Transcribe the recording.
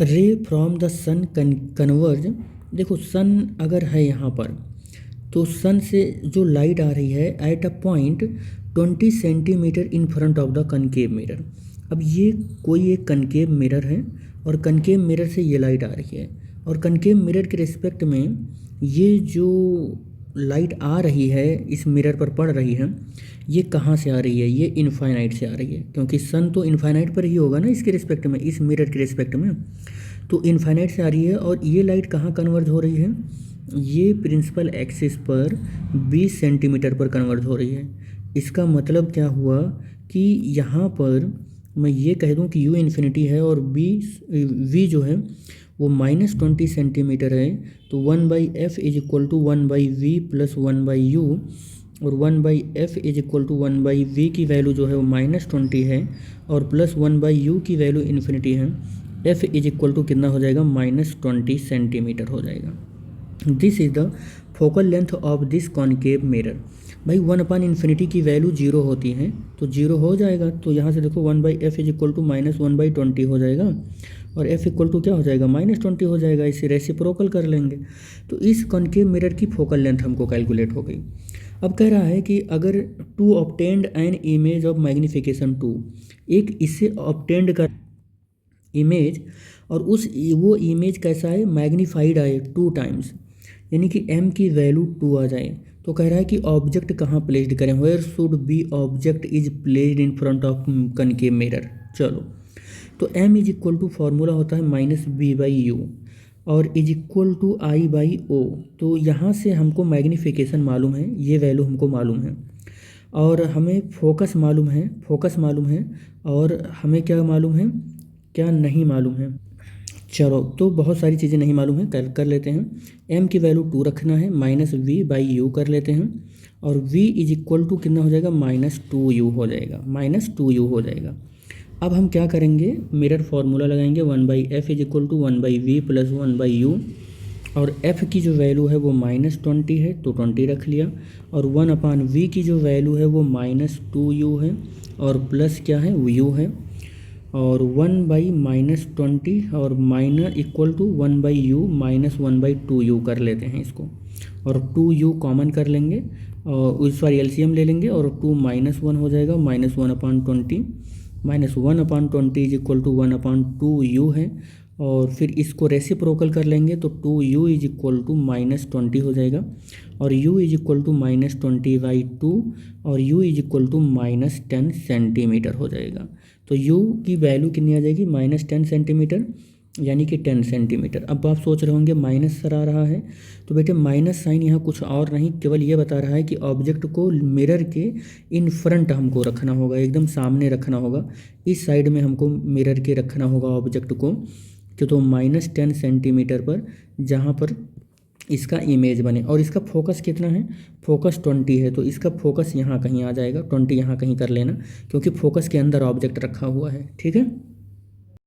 रे from the sun converge. देखो सन अगर है यहाँ पर, तो सन से जो लाइट आ रही है at a point 20 centimetre in front of the concave mirror. अब ये कोई एक कनकेव मिरर है और कनकेव मिरर से ये लाइट आ रही है, और कनकेव मिरर के रिस्पेक्ट में ये जो लाइट आ रही है इस मिरर पर पड़ रही है, ये कहाँ से आ रही है? ये इनफाइनाइट से आ रही है, क्योंकि सन तो इनफाइनाइट पर ही होगा ना इसके रिस्पेक्ट में, इस मिरर के रिस्पेक्ट में। तो इनफाइनाइट से आ रही है, और ये लाइट कहाँ कन्वर्ज हो रही है? ये प्रिंसिपल एक्सिस पर 20 सेंटीमीटर पर कन्वर्ज हो रही है। इसका मतलब क्या हुआ कि यहाँ पर मैं ये कह दूँ कि यू इन्फिनिटी है और वी जो है वो -20 सेंटीमीटर है, तो 1/f is equal to 1/v plus 1/u, और 1/f is equal to 1/v की वैल्यू जो है वो -20 है और प्लस 1/u की वैल्यू इन्फिनिटी है। f इज इक्वल टू कितना हो जाएगा? -20 सेंटीमीटर हो जाएगा। This is the focal length of this concave mirror. भाई 1/इन्फिनिटी की वैल्यू 0 होती है, तो 0 हो जाएगा। तो यहाँ से देखो 1/f इज इक्वल टू -1/20 हो जाएगा, और f इक्वल टू क्या हो जाएगा? -20 हो जाएगा। इसे रेसिप्रोकल कर लेंगे, तो इस कॉनकेव मिरर की फोकल लेंथ हमको कैलकुलेट हो गई। अब कह रहा है कि अगर to obtained an image of magnification 2, एक इससे ऑब्टेन्ड कर इमेज, और वो इमेज कैसा है? मैग्नीफाइड आए 2 टाइम्स, यानी कि m की वैल्यू 2 आ जाए। तो कह रहा है कि ऑब्जेक्ट कहाँ प्लेस्ड करें? Where should be object is placed in front of concave mirror. चलो, तो m is equal to formula होता है -b/u और इज इक्वल टू i/o। तो यहाँ से हमको मैग्नीफिकेशन मालूम है, ये वैल्यू हमको मालूम है, और हमें फोकस मालूम है, और हमें क्या मालूम है, क्या नहीं मालूम है। चलो, तो बहुत सारी चीज़ें नहीं मालूम है, कर लेते हैं। m की वैल्यू 2 रखना है, -v/u कर लेते हैं, और v इज इक्वल टू कितना हो जाएगा? -2u हो जाएगा, -2u हो जाएगा। अब हम क्या करेंगे? मिरर फार्मूला लगाएंगे, 1/f is equal to 1/v plus 1/u, और f की जो वैल्यू है वो -20 है, तो 20 रख लिया, और 1/v की जो वैल्यू है वो -2u है, और प्लस क्या है? u है, और 1/-20 और minus equal to 1/u -1/2u कर लेते हैं इसको, और 2u कॉमन कर लेंगे, और उस बार एलसीएम ले लेंगे, और 2 -1 हो जाएगा, -1/20, -1/20 इज इक्वल टू 1/2u है, और फिर इसको रेसिप्रोकल कर लेंगे, तो 2u इज इक्वल टू -20 हो जाएगा, और u इज इक्वल टू -20/2, और u is equal to -10 centimetre हो जाएगा। तो u की वैल्यू कितनी आ जाएगी? -10 सेंटीमीटर, यानी कि 10 सेंटीमीटर। अब आप सोच रहे होंगे माइनस सर आ रहा है, तो बेटे माइनस साइन यहाँ कुछ और नहीं, केवल ये बता रहा है कि ऑब्जेक्ट को मिरर के इन फ्रंट हमको रखना होगा, एकदम सामने रखना होगा, इस साइड में हमको मिरर के रखना होगा ऑब्जेक्ट को, कि तो -10 सेंटीमीटर पर, जहाँ पर इसका इमेज बने। और इसका फोकस कितना है? फोकस 20 है, तो इसका फोकस यहाँ कहीं आ जाएगा, 20 यहाँ कहीं कर लेना, क्योंकि फोकस के अंदर ऑब्जेक्ट रखा हुआ है। ठीक है।